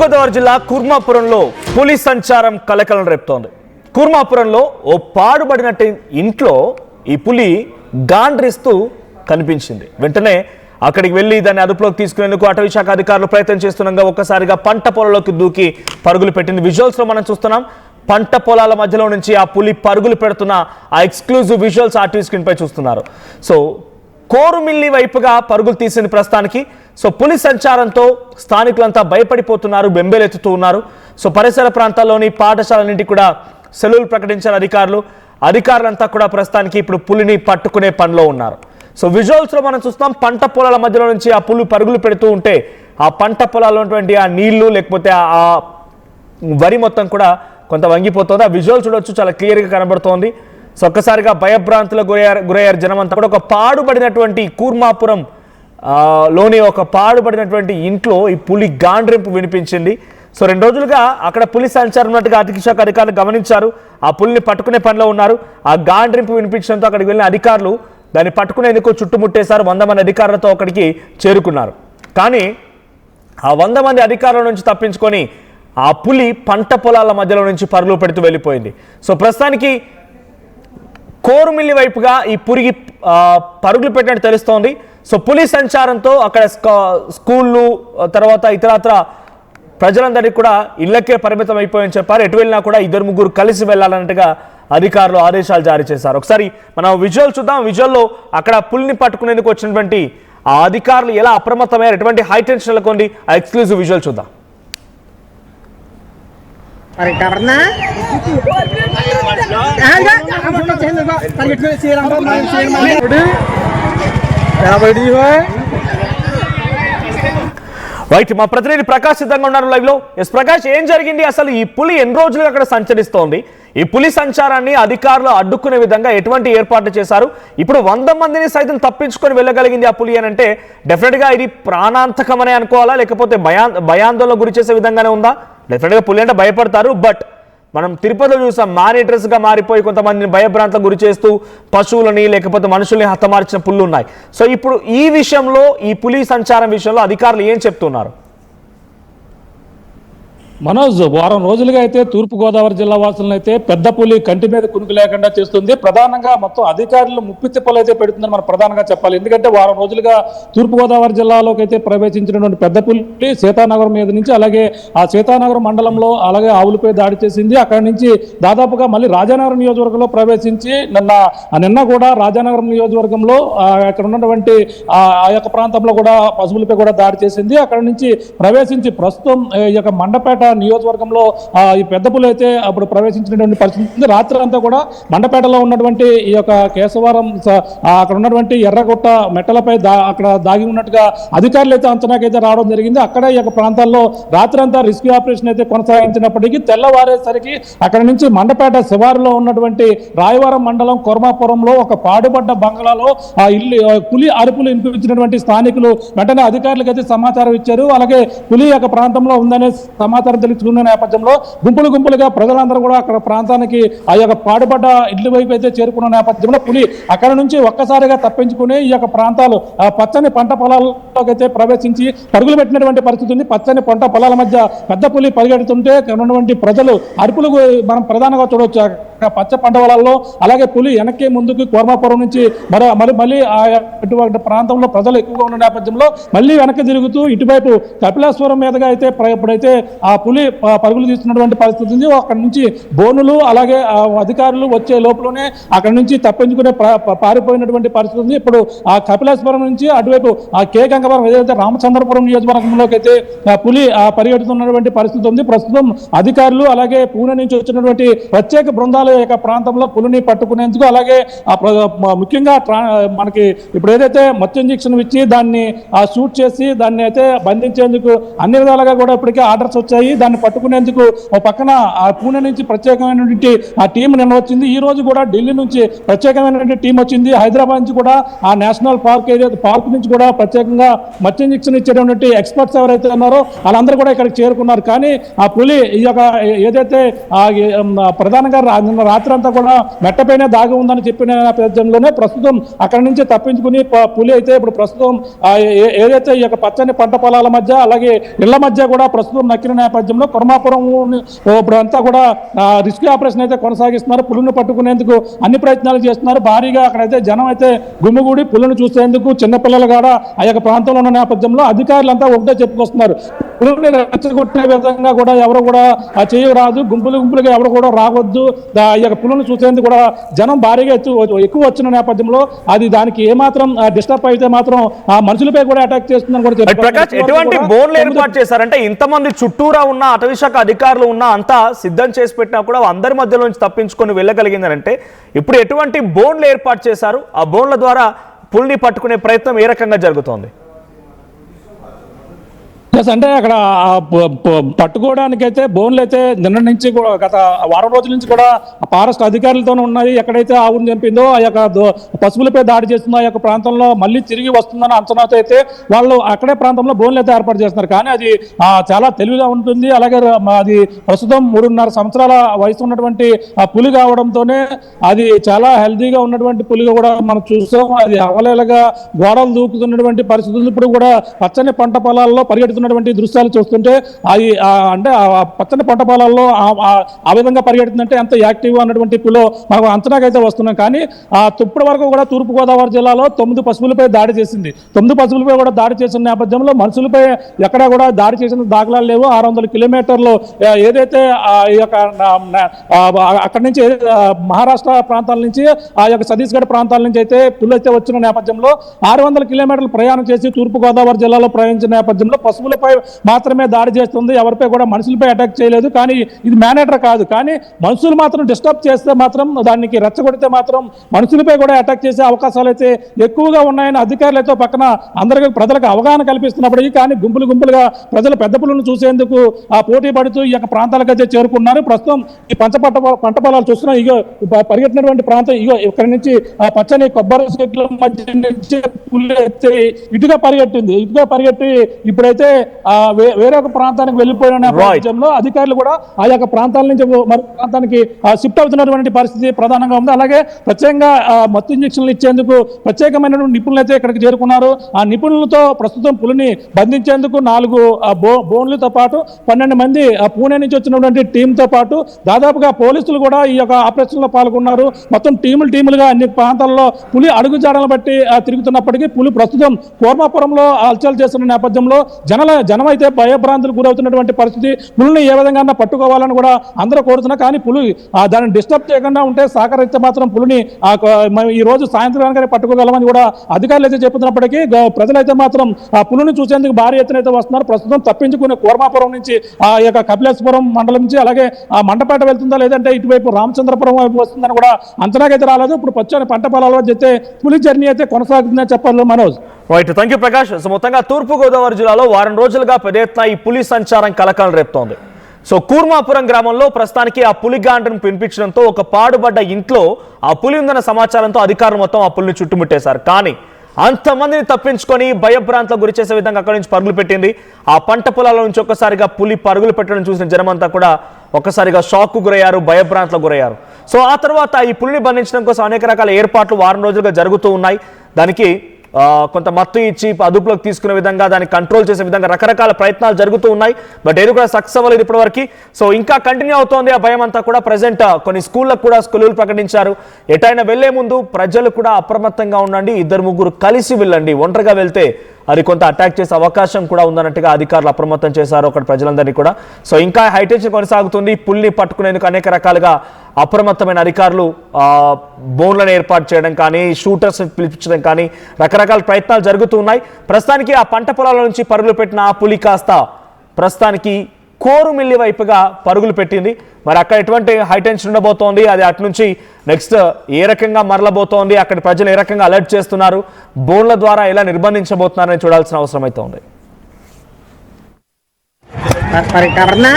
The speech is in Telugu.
తూర్పుగోదావరి జిల్లా కూర్మాపురంలో పులి సంచారం కలకలం రేపుతోంది. కూర్మాపురంలో ఓ పాడుబడినట్టు ఇంట్లో ఈ పులి గాండ్రిస్తూ కనిపించింది. వెంటనే అక్కడికి వెళ్లి దాన్ని అదుపులోకి తీసుకునేందుకు అటవీ శాఖ అధికారులు ప్రయత్నం చేస్తుండగా ఒక్కసారిగా పంట పొలంలోకి దూకి పరుగులు పెట్టింది. విజువల్స్ లో మనం చూస్తున్నాం. పంట పొలాల మధ్యలో నుంచి ఆ పులి పరుగులు పెడుతున్న ఆ ఎక్స్క్లూజివ్ విజువల్స్ ఆర్టీవీ స్క్రీన్ పై చూస్తున్నారు. సో కోరుమిల్లి వైపుగా పరుగులు తీసింది ప్రస్తుతానికి. సో పులి సంచారంతో స్థానికులంతా భయపడిపోతున్నారు, బెంబేలెత్తుతూ ఉన్నారు. సో పరిసర ప్రాంతాల్లోని పాఠశాలన్నింటికి కూడా సెలవులు ప్రకటించారు అధికారులంతా కూడా ప్రస్తుతానికి ఇప్పుడు పులిని పట్టుకునే పనిలో ఉన్నారు. సో విజువల్స్ లో మనం చూస్తాం, పంట పొలాల మధ్యలో నుంచి ఆ పులి పరుగులు పెడుతూ ఉంటే ఆ పంట పొలాల్లో ఉన్నటువంటి ఆ నీళ్లు లేకపోతే ఆ వరి మొత్తం కూడా కొంత వంగిపోతుంది. ఆ విజువల్ చూడొచ్చు, చాలా క్లియర్గా కనబడుతోంది. సో ఒక్కసారిగా భయభ్రాంతులకు గురయ్యారు జనం అంతా కూడా. ఒక పాడుబడినటువంటి కూర్మాపురం లోని ఒక పాడుబడినటువంటి ఇంట్లో ఈ పులి గాండ్రింపు వినిపించింది. సో 2 రోజులుగా అక్కడ పులి సంచారం ఉన్నట్టుగా అటవీ శాఖ అధికారులు గమనించారు. ఆ పులిని పట్టుకునే పనిలో ఉన్నారు. ఆ గాండ్రింపు వినిపించడంతో అక్కడికి వెళ్ళిన అధికారులు దాన్ని పట్టుకునేందుకు చుట్టుముట్టేశారు. 100 మంది అధికారులతో అక్కడికి చేరుకున్నారు. కానీ ఆ 100 మంది అధికారుల నుంచి తప్పించుకొని ఆ పులి పంట పొలాల మధ్యలో నుంచి పరుగులు పెడుతూ వెళ్ళిపోయింది. సో ప్రస్తుతానికి కోరుమిల్లి వైపుగా ఈ పులికి పరుగులు పెట్టినట్టు తెలుస్తోంది. సో పులి సంచారంతో అక్కడ స్కూళ్ళు తర్వాత ఇతరత్ర ప్రజలందరికీ కూడా ఇళ్లకే పరిమితం అయిపోయని చెప్పారు. ఎటు వెళ్ళినా కూడా 2-3 కలిసి వెళ్ళాలన్నట్టుగా అధికారులు ఆదేశాలు జారీ చేశారు. ఒకసారి మనం విజువల్ చూద్దాం. విజువల్లో అక్కడ పులిని పట్టుకునేందుకు వచ్చినటువంటి ఆ అధికారులు ఎలా అప్రమత్తమయ్యారు, ఎటువంటి హై టెన్షన్లకు ఉంది, ఆ ఎక్స్క్లూజివ్ విజువల్ చూద్దాం. రైట్, మా ప్రతినిధి ప్రకాష్ సిద్ధంగా ఉన్నారు లైవ్ లో. ఎస్ ప్రకాష్, ఏం జరిగింది అసలు? ఈ పులి ఎన్ని రోజులుగా అక్కడ సంచరిస్తోంది? ఈ పులి సంచారాన్ని అధికారులు అడ్డుకునే విధంగా ఎటువంటి ఏర్పాట్లు చేశారు? ఇప్పుడు 100 మందిని సైతం తప్పించుకొని వెళ్ళగలిగింది ఆ పులి అని అంటే డెఫినెట్ గా ఇది ప్రాణాంతకమనే అనుకోవాలా, లేకపోతే భయాందోళన గురి చేసే విధంగానే ఉందా? డెఫినెట్ గా పులి అంటే భయపడతారు, బట్ మనం తిరుపతిలో చూసాం, మానిటర్స్ గా మారిపోయి కొంతమందిని భయభ్రాంతకు గురి చేస్తూ పశువులని లేకపోతే మనుషుల్ని హతమార్చిన పుళ్ళు ఉన్నాయి. సో ఇప్పుడు ఈ విషయంలో, ఈ పులి సంచారం విషయంలో అధికారులు ఏం చెప్తున్నారు? మనోజ్, వారం రోజులుగా అయితే తూర్పుగోదావరి జిల్లా వాసులను అయితే పెద్ద పులి కంటి మీద కునుకు లేకుండా చేస్తుంది. ప్రధానంగా మొత్తం అధికారులు ముప్పు తిప్పలు అయితే పెడుతుందని మనం ప్రధానంగా చెప్పాలి. ఎందుకంటే వారం రోజులుగా తూర్పుగోదావరి జిల్లాలోకి అయితే ప్రవేశించినటువంటి పెద్ద పులి సీతానగరం మీద నుంచి, అలాగే ఆ సీతానగరం మండలంలో అలాగే ఆవులపై దాడి చేసింది. అక్కడ నుంచి దాదాపుగా మళ్ళీ రాజానగరం నియోజకవర్గంలో ప్రవేశించి నిన్న కూడా రాజానగరం నియోజకవర్గంలో అక్కడ ఉన్నటువంటి ఆ యొక్క ప్రాంతంలో కూడా పశువులపై కూడా దాడి చేసింది. అక్కడ నుంచి ప్రవేశించి ప్రస్తుతం ఈ యొక్క మండపేట నియోజకవర్గంలో ఈ పెద్ద పులి అయితే అప్పుడు ప్రవేశించినటువంటి పరిస్థితి. రాత్రి అంతా కూడా మండపేటలో ఉన్నటువంటి ఈ యొక్క కేశవరం అక్కడ ఉన్నటువంటి ఎర్రగుట్ట మెట్టలపై అక్కడ దాగి ఉన్నట్టుగా అధికారులు అయితే అంచనాకైతే రావడం జరిగింది. అక్కడ ఈ యొక్క ప్రాంతాల్లో రాత్రి అంతా రెస్క్యూ ఆపరేషన్ అయితే కొనసాగించినప్పటికీ తెల్లవారేసరికి అక్కడ నుంచి మండపేట శివారులో ఉన్నటువంటి రాయవరం మండలం కొర్మాపురంలో ఒక పాడుబడ్డ బంగ్లాలో ఆ ఇల్లు పులి అరుపులు వినిపించినటువంటి స్థానికులు వెంటనే అధికారులకు అయితే సమాచారం ఇచ్చారు. అలాగే పులి యొక్క ప్రాంతంలో ఉందనే సమాచారం తెలుసుకున్న నేపథ్యంలో గుంపులుగా ప్రజలందరూ కూడా అక్కడ ప్రాంతానికి ఆ యొక్క పాడుపడ్డ ఇళ్ల వైపు అయితే చేరుకున్న నేపథ్యంలో పులి అక్కడ నుంచి ఒక్కసారిగా తప్పించుకుని ఈ యొక్క ప్రాంతాలు పచ్చని పంట పొలాల్లోకి అయితే ప్రవేశించి పరుగులు పెట్టినటువంటి పరిస్థితి ఉంది. పచ్చని పంట పొలాల మధ్య పెద్ద పులి పరిగెడుతుంటే ఉన్నటువంటి ప్రజలు అరుపులు మనం ప్రధానంగా చూడవచ్చు. పచ్చ పంట పొలాల్లో అలాగే పులి వెనక్కి ముందుకు కోర్మాపురం నుంచి మళ్ళీ ఇటువంటి ప్రాంతంలో ప్రజలు ఎక్కువగా ఉన్న నేపథ్యంలో మళ్ళీ వెనక్కి తిరుగుతూ ఇటువైపు కపిలేశ్వరం మీదుగా అయితే ఇప్పుడైతే ఆ పులి పరుగులు తీస్తున్నటువంటి పరిస్థితి ఉంది. అక్కడ నుంచి బోనులు అలాగే అధికారులు వచ్చే లోపలనే అక్కడ నుంచి తప్పించుకునే పారిపోయినటువంటి పరిస్థితి ఉంది. ఇప్పుడు ఆ కపిలేశ్వరం నుంచి అటువైపు ఆ కే గంగవరం ఏదైతే రామచంద్రపురం నియోజకవర్గంలోకి అయితే పులి పరిగెడుతున్నటువంటి పరిస్థితి ఉంది. ప్రస్తుతం అధికారులు అలాగే పూణె నుంచి వచ్చినటువంటి ప్రత్యేక బృందాలు యొక్క ప్రాంతంలో పులిని పట్టుకునేందుకు, అలాగే ముఖ్యంగా మనకి ఇప్పుడు ఏదైతే మత్స్య ఇంజెక్షన్ ఇచ్చి దాన్ని షూట్ చేసి దాన్ని అయితే బంధించేందుకు అన్ని విధాలుగా కూడా ఇప్పటికే ఆర్డర్స్ వచ్చాయి. దాన్ని పట్టుకునేందుకు ఓ పక్కన ఆ పూణె నుంచి ప్రత్యేకమైనటువంటి ఆ టీం నిన్న వచ్చింది. ఈ రోజు కూడా ఢిల్లీ నుంచి ప్రత్యేకమైనటువంటి టీం వచ్చింది. హైదరాబాద్ నుంచి కూడా ఆ నేషనల్ పార్క్ నుంచి కూడా ప్రత్యేకంగా మత్స్య ఇంజెక్షన్ ఇచ్చేటువంటి ఎక్స్పర్ట్స్ ఎవరైతే ఉన్నారో వాళ్ళందరూ కూడా ఇక్కడికి చేరుకున్నారు. కానీ ఆ పులి ఈ యొక్క ఏదైతే ప్రధానంగా నిన్న రాత్రి అంతా కూడా మెట్టపైన దాగి ఉందని చెప్పిన నేపథ్యంలోనే ప్రస్తుతం అక్కడి నుంచి తప్పించుకుని పులి అయితే ఇప్పుడు ప్రస్తుతం ఏదైతే ఈ యొక్క పచ్చని పంట పొలాల మధ్య అలాగే ఇళ్ల మధ్య కూడా ప్రస్తుతం నక్కిన నేపథ్యంలో కొర్మాపురం ఇప్పుడు అంతా కూడా రిస్క్ ఆపరేషన్ అయితే కొనసాగిస్తున్నారు. పులిని పట్టుకునేందుకు అన్ని ప్రయత్నాలు చేస్తున్నారు. భారీగా అక్కడైతే జనం అయితే గుమ్మిగూడి పులిని చూసేందుకు చిన్నపిల్లలు కూడా ఆ యొక్క ప్రాంతంలో ఉన్న నేపథ్యంలో అధికారులంతా ఒకటే చెప్పుకొస్తున్నారు. పులిని రెచ్చగొట్టే విధంగా కూడా ఎవరు కూడా చేయరాదు, గుంపులుగా ఎవరు కూడా రావద్దు. ఈ యొక్క పులిని చూసేందుకు కూడా జనం భారీగా ఎక్కువ వచ్చిన నేపథ్యంలో అది దానికి ఏమాత్రం డిస్టర్బ్ అయితే మాత్రం ఆ మనుషులపై కూడా అటాక్ చేస్తుందని కూడా చెప్పారు. ఎటువంటి బోన్లు ఏర్పాటు చేశారంటే ఇంతమంది చుట్టూరా ఉన్న అటవీ శాఖ అధికారులు ఉన్నా అంతా సిద్ధం చేసి పెట్టినా కూడా అందరి మధ్యలో నుంచి తప్పించుకొని వెళ్ళగలిగిందనంటే ఇప్పుడు ఎటువంటి బోన్లు ఏర్పాటు చేశారు? ఆ బోన్ల ద్వారా పులిని పట్టుకునే ప్రయత్నం ఏ రకంగా జరుగుతోంది? అంటే అక్కడ పట్టుకోవడానికి అయితే బోన్లు అయితే నిన్న నుంచి గత వారం రోజుల నుంచి కూడా ఫారెస్ట్ అధికారులతోనే ఉన్నాయి. ఎక్కడైతే ఆవును చంపిందో ఆ యొక్క పశువులపై దాడి చేస్తుందో ఆ యొక్క ప్రాంతంలో మళ్ళీ తిరిగి వస్తుందని అంచనాతో అయితే వాళ్ళు అక్కడే ప్రాంతంలో బోన్లు అయితే ఏర్పాటు చేస్తున్నారు. కానీ అది చాలా తెలివిగా ఉంటుంది. అలాగే అది ప్రస్తుతం 3.5 సంవత్సరాల వయసు ఉన్నటువంటి ఆ పులి కావడంతోనే అది చాలా హెల్తీగా ఉన్నటువంటి పులిగా కూడా మనం చూస్తాం. అది అవలేలగా గోడలు దూకుతున్నటువంటి పరిస్థితులు ఇప్పుడు కూడా పచ్చని పంట పొలాల్లో పరిగెడుతున్నటువంటి దృశ్యాలు చూస్తుంటే అది అంటే పచ్చని పంట పొలాల్లో ఆ విధంగా పరిగెడుతుందంటే ఎంత యాక్టివ్ అన్నటువంటి పులో మనకు అంచనాకైతే వస్తున్నాం. కానీ ఇప్పటి వరకు కూడా తూర్పుగోదావరి జిల్లాలో 9 పశువులపై దాడి చేసింది. 9 పశువులపై కూడా దాడి చేసిన నేపథ్యంలో మనుషులపై ఎక్కడా కూడా దాడి చేసిన దాఖలాలు లేవు. 600 కిలోమీటర్లు ఏదైతే ఈ యొక్క అక్కడి నుంచి మహారాష్ట్ర ప్రాంతాల నుంచి ఆ యొక్క ఛత్తీస్గఢ్ ప్రాంతాల నుంచి అయితే పులి అయితే వచ్చిన నేపథ్యంలో 600 కిలోమీటర్లు ప్రయాణం చేసి తూర్పుగోదావరి జిల్లాలో ప్రయాణించిన నేపథ్యంలో పశువులపై మాత్రమే దాడి చేస్తుంది. ఎవరిపై కూడా మనుషులపై అటాక్ చేయలేదు. కానీ ఇది మేనేటర్ కాదు. కానీ మనుషులు మాత్రం డిస్టర్బ్ చేస్తే మాత్రం దానికి రెచ్చగొడితే మాత్రం మనుషులపై కూడా అటాక్ చేసే అవకాశాలు అయితే ఎక్కువగా ఉన్నాయని అధికారులతో పక్కన అందరికీ ప్రజలకు అవగాహన కల్పిస్తున్నప్పటికీ కానీ గుంపులుగా ప్రజలు పెద్ద పులులను చూసేందుకు పోటీ పడుతూ ఈ యొక్క ప్రాంతాలకు అయితే చేరుకున్నారు. ప్రస్తుతం ఈ పంట పొలాలు చూస్తున్నా ఇగో పరిగెట్టినటువంటి ప్రాంతం ఇగో ఇక్కడ నుంచి పచ్చని కొబ్బరి చెట్ల మధ్య నుంచి పులి అయితే ఇటుగా పరిగెట్టి ఇప్పుడైతే వేరొక ప్రాంతానికి వెళ్ళిపోయిన నేపథ్యంలో అధికారులు కూడా ఆ యొక్క ప్రాంతాల నుంచి మరొక ప్రాంతానికి షిఫ్ట్ అవుతున్నటువంటి పరిస్థితి ప్రధానంగా ఉంది. అలాగే ప్రత్యేకంగా మత్తు ఇంజక్షన్లు ఇచ్చేందుకు ప్రత్యేకమైనటువంటి నిపుణులు అయితే ఇక్కడికి చేరుకున్నారు. ఆ నిపుణులతో ప్రస్తుతం పులిని బంధించేందుకు 4 బోన్లతో పాటు 12 మంది పూణె నుంచి వచ్చినటువంటి టీంతో పాటు దాదాపుగా పోలీసులు కూడా ఈ యొక్క ఆపరేషన్ లో పాల్గొన్నారు. మొత్తం టీములుగా అన్ని ప్రాంతాల్లో పులి అడుగుజాడలను బట్టి తిరుగుతున్నప్పటికీ పులి ప్రస్తుతం కోర్మాపురంలో హల్చల్ చేస్తున్న నేపథ్యంలో జనం అయితే భయభ్రాంతులు గురవుతున్నటువంటి పరిస్థితి. పులిని ఏ విధంగా పట్టుకోవాలని కూడా అందరూ కోరుతున్నారు. కానీ పులి దాన్ని డిస్టర్బ్ చేయకుండా ఉంటే సహకరిస్తే మాత్రం పులిని ఈ రోజు సాయంత్రానికి పట్టుకోగలమని కూడా అధికారులు అయితే చెబుతున్నప్పటికీ ప్రజలైతే మాత్రం ఆ పులిని చూసేందుకు భారీ ఎత్తున అయితే వస్తున్నారు. ప్రస్తుతం తప్పించుకునే కోర్మాపురం నుంచి ఆ యొక్క కపిలేశ్వరం మండలం నుంచి అలాగే ఆ మండపేట వెళ్తుందా లేదంటే ఇటువైపు రామచంద్రపురం వైపు వస్తుందని కూడా అంచనాకైతే రాలేదు. ఇప్పుడు పచ్చని పంట పొలాల వద్ద అయితే పులి జర్నీ అయితే కొనసాగుతుందని చెప్పాలి Manoj. Right, thank you Prakash. So మొత్తంగా తూర్పుగోదావరి జిల్లాలో వారం రోజులుగా పెద్ద ఎత్తున ఈ పులి సంచారం కలకలం రేపుతోంది. సో కూర్మాపురం గ్రామంలో ప్రస్తుతానికి ఆ పులి గాండ్రను వినిపించడంతో ఒక పాడుబడ్డ ఇంట్లో ఆ పులి ఉందన్న సమాచారంతో అధికారులు మొత్తం ఆ పులిని చుట్టుముట్టేశారు. కానీ అంతమందిని తప్పించుకొని భయభ్రాంతలకు గురి చేసే విధంగా అక్కడి నుంచి పరుగులు పెట్టింది. ఆ పంట పొలాల నుంచి ఒక్కసారిగా పులి పరుగులు పెట్టడం చూసిన జనమంతా కూడా ఒక్కసారిగా షాక్కు గురయ్యారు, భయభ్రాంతలకు గురయ్యారు. సో ఆ తర్వాత ఈ పులిని బంధించడం కోసం అనేక రకాల ఏర్పాట్లు వారం రోజులుగా జరుగుతూ ఉన్నాయి. దానికి కొంత మత్తు ఇచ్చి అదుపులోకి తీసుకునే విధంగా దాన్ని కంట్రోల్ చేసే విధంగా రకరకాల ప్రయత్నాలు జరుగుతూ ఉన్నాయి. బట్ ఏది కూడా సక్సెస్ అవ్వలేదు ఇప్పటివరకు. సో ఇంకా కంటిన్యూ అవుతోంది ఆ భయం అంతా కూడా. ప్రజెంట్ కొన్ని స్కూళ్ళకు కూడా స్కూలులు ప్రకటించారు. ఎటైనా వెళ్లే ముందు ప్రజలు కూడా అప్రమత్తంగా ఉండండి, 2-3 కలిసి వెళ్ళండి, ఒంటరిగా వెళ్తే అది కొంత అటాక్ చేసే అవకాశం కూడా ఉందన్నట్టుగా అధికారులు అప్రమత్తం చేశారు అక్కడ ప్రజలందరినీ కూడా. సో ఇంకా హైటెన్షన్ కొనసాగుతుంది. పుల్ని పట్టుకునేందుకు అనేక రకాలుగా అప్రమత్తమైన అధికారులు బోన్లను ఏర్పాటు చేయడం కానీ, షూటర్స్ పిలిపించడం కానీ రకరకాల ప్రయత్నాలు జరుగుతూ ఉన్నాయి. ప్రస్తుతానికి ఆ పంట పొలాల నుంచి పరుగులు పెట్టిన ఆ పులి కాస్త ప్రస్తుతానికి కోరుమిల్లి వైపుగా పరుగులు పెట్టింది. మరి అక్కడ ఎటువంటి హైటెన్షన్ ఉండబోతోంది, అది అటు నుంచి నెక్స్ట్ ఏ రకంగా మరలబోతోంది, అక్కడ ప్రజలు ఏ రకంగా అలర్ట్ చేస్తున్నారు, బోన్ల ద్వారా ఎలా నిర్బంధించబోతున్నారని చూడాల్సిన అవసరం అయితే ఉంది. karena